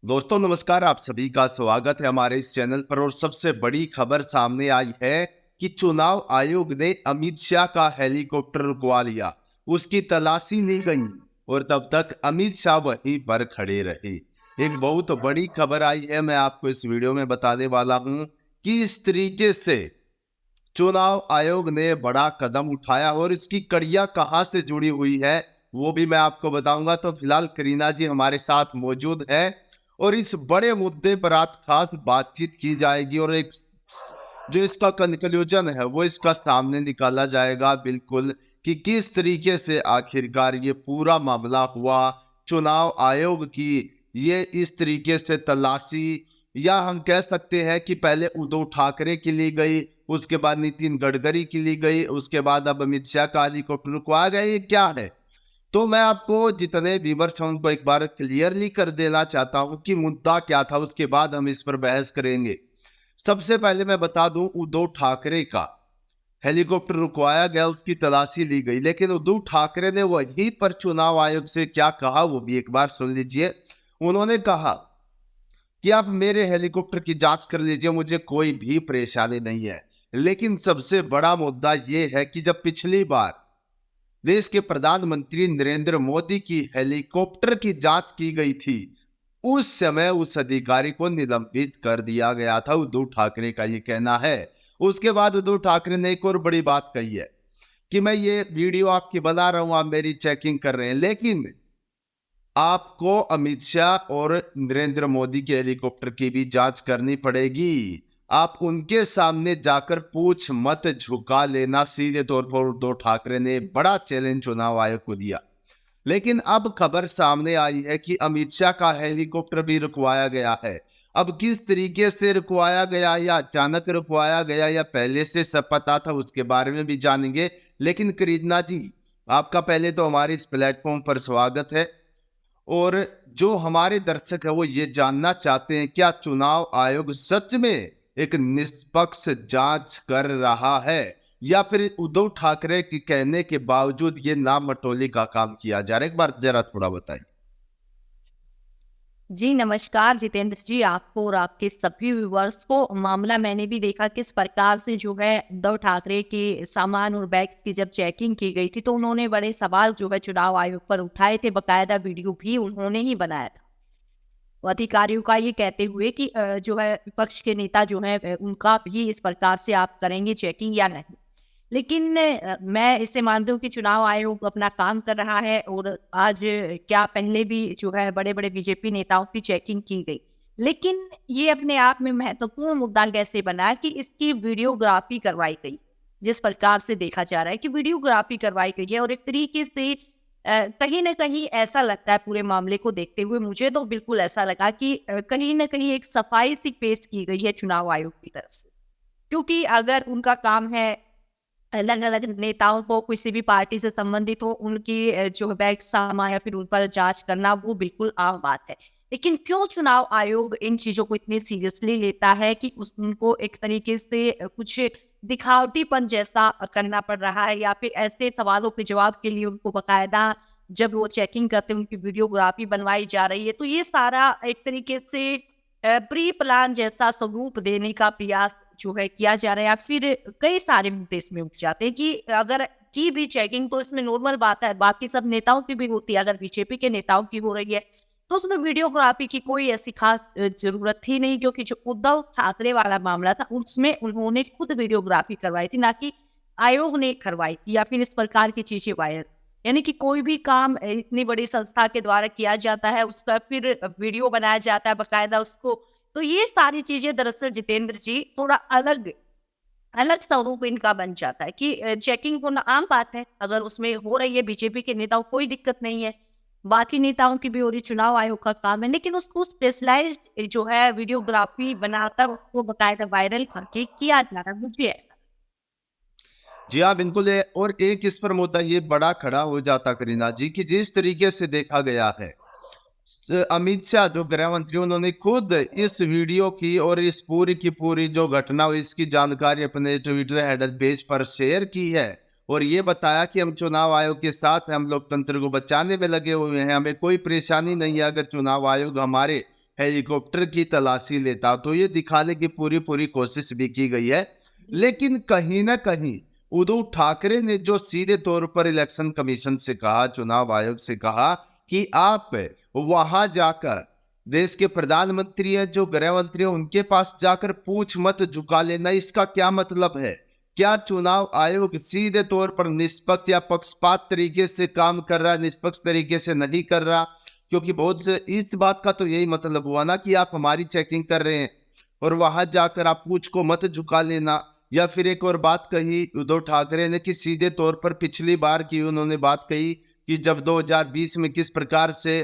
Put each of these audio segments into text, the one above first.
दोस्तों नमस्कार, आप सभी का स्वागत है हमारे इस चैनल पर। और सबसे बड़ी खबर सामने आई है कि चुनाव आयोग ने अमित शाह का हेलीकॉप्टर रुकवा लिया। उसकी तलाशी ली गई और तब तक अमित शाह वहीं पर खड़े रहे। एक बहुत बड़ी खबर आई है, मैं आपको इस वीडियो में बताने वाला हूं कि इस तरीके से चुनाव आयोग ने बड़ा कदम उठाया और इसकी कड़ियां कहां से जुड़ी हुई है वो भी मैं आपको बताऊंगा। तो फिलहाल करीना जी हमारे साथ मौजूद है और इस बड़े मुद्दे पर आज खास बातचीत की जाएगी और एक जो इसका कंक्लूजन है वो इसका सामने निकाला जाएगा बिल्कुल, कि किस तरीके से आखिरकार ये पूरा मामला हुआ। चुनाव आयोग की ये इस तरीके से तलाशी, या हम कह सकते हैं कि पहले उद्धव ठाकरे की ली गई, उसके बाद नितिन गडकरी की ली गई, उसके बाद अब अमित शाह का हेलीकॉप्टर रुकवा गया, ये क्या है। तो मैं आपको जितने व्यूअर्स हैं उनको एक बार क्लियरली कर देना चाहता हूं कि मुद्दा क्या था, उसके बाद हम इस पर बहस करेंगे। सबसे पहले मैं बता दूं, उद्धव ठाकरे का हेलीकॉप्टर रुकवाया गया, उसकी तलाशी ली गई, लेकिन उद्धव ठाकरे ने वहीं पर चुनाव आयोग से क्या कहा वो भी एक बार सुन लीजिए। उन्होंने कहा कि आप मेरे हेलीकॉप्टर की जांच कर लीजिए, मुझे कोई भी परेशानी नहीं है। लेकिन सबसे बड़ा मुद्दा यह है कि जब पिछली बार देश के प्रधानमंत्री नरेंद्र मोदी की हेलीकॉप्टर की जांच की गई थी, उस समय उस अधिकारी को निलंबित कर दिया गया था, उद्धव ठाकरे का ये कहना है। उसके बाद उद्धव ठाकरे ने एक और बड़ी बात कही है कि मैं ये वीडियो आपकी बना रहा हूं, आप मेरी चेकिंग कर रहे हैं, लेकिन आपको अमित शाह और नरेंद्र मोदी के हेलीकॉप्टर की भी जांच करनी पड़ेगी। आप उनके सामने जाकर पूछ मत झुका लेना, सीधे तौर पर उद्धव ठाकरे ने बड़ा चैलेंज चुनाव आयोग को दिया। लेकिन अब खबर सामने आई है कि अमित शाह का हेलीकॉप्टर भी रुकवाया गया है। अब किस तरीके से रुकवाया गया, या अचानक रुकवाया गया, या पहले से सब पता था, उसके बारे में भी जानेंगे। लेकिन करीना जी, आपका पहले तो हमारे इस प्लेटफॉर्म पर स्वागत है। और जो हमारे दर्शक है वो ये जानना चाहते हैं, क्या चुनाव आयोग सच में एक निष्पक्ष जांच कर रहा है, या फिर उद्धव ठाकरे के कहने के बावजूद ये नाम मटोली का काम किया जा रहा है। एक बार जरा थोड़ा बताइए। जी नमस्कार जितेंद्र जी, आपको और आपके सभी व्यूवर्स को। मामला मैंने भी देखा किस प्रकार से जो है उद्धव ठाकरे के सामान और बैग की जब चेकिंग की गई थी तो उन्होंने बड़े सवाल जो है चुनाव आयोग पर उठाए थे। बकायदा वीडियो भी उन्होंने ही बनाया था अधिकारियों का, ये कहते हुए कि जो है विपक्ष के नेता जो है उनका भी इस प्रकार से आप करेंगे चेकिंग या नहीं। लेकिन मैं इसे मानती हूँ कि चुनाव आयोग अपना काम कर रहा है। और आज क्या पहले भी जो है बड़े बड़े बीजेपी नेताओं की चेकिंग की गई, लेकिन ये अपने आप में महत्वपूर्ण मुद्दा कैसे बना कि इसकी वीडियोग्राफी करवाई गई। जिस प्रकार से देखा जा रहा है कि वीडियोग्राफी करवाई गई है और एक तरीके से कहीं ना कहीं ऐसा लगता है, पूरे मामले को देखते हुए मुझे तो बिल्कुल ऐसा लगा कि कहीं ना कहीं एक सफाई सी पेश की गई है चुनाव आयोग की तरफ से। क्योंकि अगर उनका काम है अलग अलग नेताओं को किसी भी पार्टी से संबंधित हो उनकी जो बैग सामान या फिर उन पर जांच करना, वो बिल्कुल आम बात है। लेकिन क्यों चुनाव आयोग इन चीजों को इतनी सीरियसली लेता है कि उनको एक तरीके से कुछ दिखावटीपन जैसा करना पड़ रहा है, या फिर ऐसे सवालों के जवाब के लिए उनको बकायदा जब वो चेकिंग करते हैं उनकी वीडियोग्राफी बनवाई जा रही है। तो ये सारा एक तरीके से प्री प्लान जैसा स्वरूप देने का प्रयास जो है किया जा रहा है। या फिर कई सारे मुद्दे इसमें उठ जाते हैं कि अगर की भी चेकिंग तो इसमें नॉर्मल बात है, बाकी सब नेताओं की भी होती है। अगर बीजेपी के नेताओं की हो रही है तो उसमें वीडियोग्राफी की कोई ऐसी खास जरूरत थी नहीं, क्योंकि जो उद्धव ठाकरे वाला मामला था उसमें उन्होंने खुद वीडियोग्राफी करवाई थी, ना कि आयोग ने करवाई थी या फिर इस प्रकार की चीजें वायरल। यानी कि कोई भी काम इतनी बड़ी संस्था के द्वारा किया जाता है, उसका फिर वीडियो बनाया जाता है बकायदा उसको। तो ये सारी चीजें दरअसल जितेंद्र जी थोड़ा अलग अलग स्वरूप इनका बन जाता है कि चेकिंग होना आम बात है। अगर उसमें हो रही है बीजेपी के नेताओं कोई दिक्कत नहीं है, बाकी नेताओं की भी हो रही, चुनाव आयोग का काम है। लेकिन उसको स्पेशलाइज्ड जो है वीडियोग्राफी बनाकर उसको बकायदा वायरल करके किया जा रहा है, मुझे ऐसा। जी हाँ बिल्कुल है। और एक इस पर मुद्दा ये बड़ा खड़ा हो जाता करीना जी, कि जिस तरीके से देखा गया है, अमित शाह जो गृह मंत्री उन्होंने खुद इस वीडियो की और इस पूरी की पूरी जो घटना हुई इसकी जानकारी अपने ट्विटर हैंडल पेज पर शेयर की है और ये बताया कि हम चुनाव आयोग के साथ हैं, हम लोकतंत्र को बचाने में लगे हुए हैं, हमें कोई परेशानी नहीं है अगर चुनाव आयोग हमारे हेलीकॉप्टर की तलाशी लेता, तो ये दिखाने की पूरी पूरी कोशिश भी की गई है। लेकिन कहीं ना कहीं उद्धव ठाकरे ने जो सीधे तौर पर इलेक्शन कमीशन से कहा, चुनाव आयोग से कहा कि आप वहां जाकर देश के प्रधानमंत्री हैं, जो गृह मंत्री हैं, उनके पास जाकर पूछ मत झुका लेना, इसका क्या मतलब है? क्या चुनाव आयोग सीधे तौर पर निष्पक्ष या पक्षपात तरीके से काम कर रहा है, निष्पक्ष तरीके से नहीं कर रहा? क्योंकि बहुत से इस बात का तो यही मतलब हुआ ना कि आप हमारी चेकिंग कर रहे हैं और वहां जाकर आप पूछ को मत झुका लेना। या फिर एक और बात कही उद्धव ठाकरे ने कि सीधे तौर पर पिछली बार की उन्होंने बात कही कि जब 2020 में किस प्रकार से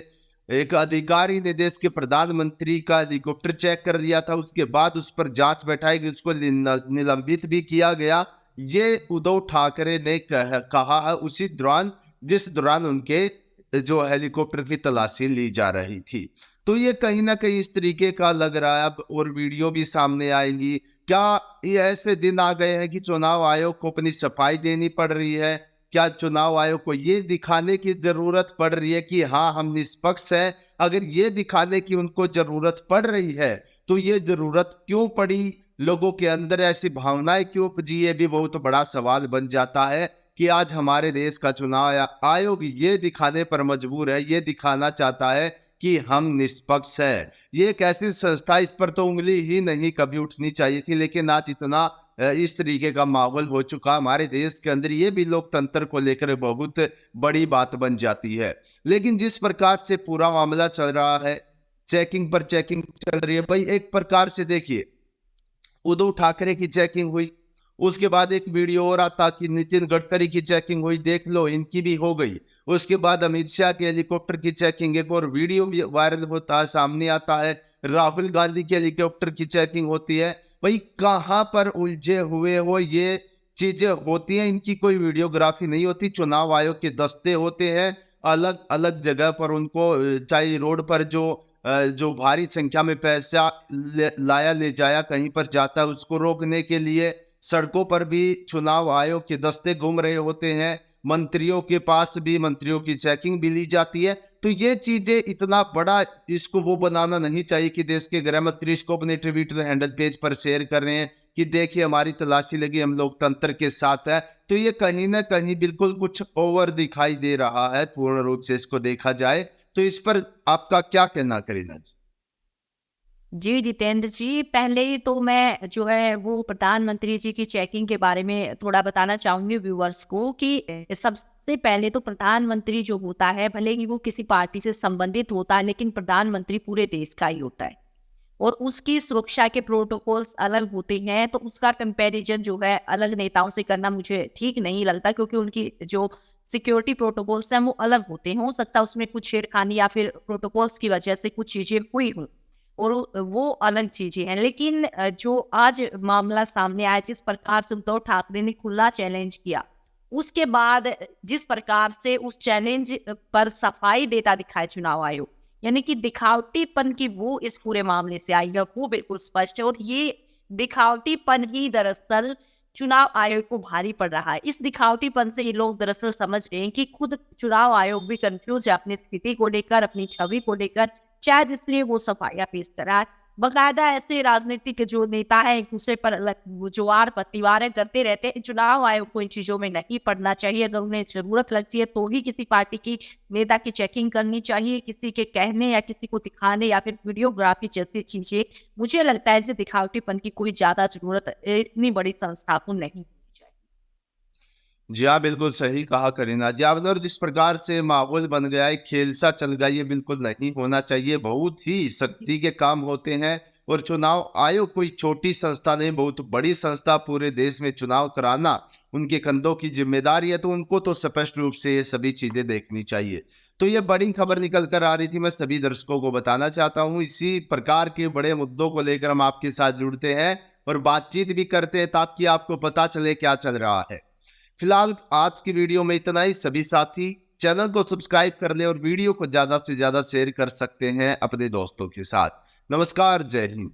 एक अधिकारी ने देश के प्रधानमंत्री का हेलीकॉप्टर चेक कर दिया था, उसके बाद उस पर जांच बैठाई गई, उसको निलंबित भी किया गया। ये उद्धव ठाकरे ने कहा है उसी दौरान जिस दौरान उनके जो हेलीकॉप्टर की तलाशी ली जा रही थी। तो ये कहीं ना कहीं इस तरीके का लग रहा है। अब और वीडियो भी सामने आएंगी। क्या ये ऐसे दिन आ गए हैं कि चुनाव आयोग को अपनी सफाई देनी पड़ रही है? क्या चुनाव आयोग को ये दिखाने की जरूरत पड़ रही है कि हाँ हम निष्पक्ष हैं? अगर ये दिखाने की उनको जरूरत पड़ रही है तो ये जरूरत क्यों पड़ी? लोगों के अंदर ऐसी भावनाएं क्यों उपजी? ये भी बहुत बड़ा सवाल बन जाता है कि आज हमारे देश का चुनाव आयोग ये दिखाने पर मजबूर है, ये दिखाना चाहता है कि हम निष्पक्ष है। ये एक ऐसी संस्था, इस पर तो उंगली ही नहीं कभी उठनी चाहिए थी, लेकिन आज इतना इस तरीके का माहौल हो चुका हमारे देश के अंदर, ये भी लोकतंत्र को लेकर बहुत बड़ी बात बन जाती है। लेकिन जिस प्रकार से पूरा मामला चल रहा है, चेकिंग पर चेकिंग चल रही है भाई। एक प्रकार से देखिए, उद्धव ठाकरे की चेकिंग हुई, उसके बाद एक वीडियो और आता कि नितिन गडकरी की चेकिंग हुई, देख लो इनकी भी हो गई। उसके बाद अमित शाह के हेलीकॉप्टर की चेकिंग, एक और वीडियो भी वायरल होता है, सामने आता है, राहुल गांधी के हेलीकॉप्टर की चेकिंग होती है। भाई कहां पर उलझे हुए हो? ये चीजें होती हैं, इनकी कोई वीडियोग्राफी नहीं होती। चुनाव आयोग के दस्ते होते हैं अलग अलग जगह पर, उनको चाहे रोड पर जो भारी संख्या में पैसा लाया ले जाया कहीं पर जाता है, उसको रोकने के लिए सड़कों पर भी चुनाव आयोग के दस्ते घूम रहे होते हैं। मंत्रियों के पास भी मंत्रियों की चेकिंग भी ली जाती है। तो ये चीजें इतना बड़ा इसको वो बनाना नहीं चाहिए कि देश के गृह मंत्री इसको अपने ट्विटर हैंडल पेज पर शेयर कर रहे हैं कि देखिए हमारी तलाशी लगी, हम लोकतंत्र के साथ है। तो ये कहीं ना कहीं बिल्कुल कुछ ओवर दिखाई दे रहा है पूर्ण रूप से इसको देखा जाए। तो इस पर आपका क्या कहना करीना जी? जी जितेंद्र जी, पहले ही तो मैं जो है वो प्रधानमंत्री जी की चेकिंग के बारे में थोड़ा बताना चाहूंगी व्यूअर्स को कि सबसे पहले तो प्रधानमंत्री जो होता है, भले ही वो किसी पार्टी से संबंधित होता है, लेकिन प्रधानमंत्री पूरे देश का ही होता है और उसकी सुरक्षा के प्रोटोकॉल्स अलग होते हैं। तो उसका कंपैरिजन जो है अलग नेताओं से करना मुझे ठीक नहीं लगता, क्योंकि उनकी जो सिक्योरिटी प्रोटोकॉल्स हैं वो अलग होते हैं। हो सकता है उसमें कुछ छेड़खानी या फिर प्रोटोकॉल्स की वजह से कुछ चीजें हुई हों और वो अलग चीजें हैं। लेकिन जो आज मामला सामने आया, जिस प्रकार से उद्धव ठाकरे ने खुला चैलेंज किया, उसके बाद जिस प्रकार से उस चैलेंज पर सफाई देता दिखाया चुनाव आयोग, यानी कि दिखावटीपन की वो इस पूरे मामले से आई है, वो बिल्कुल स्पष्ट है। और ये दिखावटीपन ही दरअसल चुनाव आयोग को भारी पड़ रहा है। इस दिखावटीपन से ये लोग दरअसल समझ रहे हैं कि खुद चुनाव आयोग भी कंफ्यूज है अपनी स्थिति को लेकर, अपनी छवि को लेकर, शायद इसलिए वो सफाइयां पेश करा। बकायदा ऐसे राजनीतिक जो नेता है एक दूसरे पर जुआर प्रतिवारें करते रहते हैं। चुनाव आयोग को इन चीजों में नहीं पड़ना चाहिए। अगर उन्हें जरूरत लगती है तो ही किसी पार्टी की नेता की चेकिंग करनी चाहिए। किसी के कहने या किसी को दिखाने या फिर वीडियोग्राफी जैसी चीजें, मुझे लगता है इसे दिखावटीपन की कोई ज्यादा जरूरत इतनी बड़ी संस्था को नहीं। जी हाँ, बिल्कुल सही कहा करीना जी आपने। और जिस प्रकार से माहौल बन गया है, खेल सा चल गया, ये बिल्कुल नहीं होना चाहिए। बहुत ही सख्ती के काम होते हैं और चुनाव आयोग कोई छोटी संस्था नहीं, बहुत बड़ी संस्था। पूरे देश में चुनाव कराना उनके कंधों की जिम्मेदारी है, तो उनको तो स्पष्ट रूप से ये सभी चीजें देखनी चाहिए। तो ये बड़ी खबर निकल कर आ रही थी, मैं सभी दर्शकों को बताना चाहता हूँ। इसी प्रकार के बड़े मुद्दों को लेकर हम आपके साथ जुड़ते हैं और बातचीत भी करते हैं ताकि आपको पता चले क्या चल रहा है। फिलहाल आज की वीडियो में इतना ही। सभी साथी चैनल को सब्सक्राइब कर ले और वीडियो को ज्यादा से ज्यादा शेयर कर सकते हैं अपने दोस्तों के साथ। नमस्कार, जय हिंद।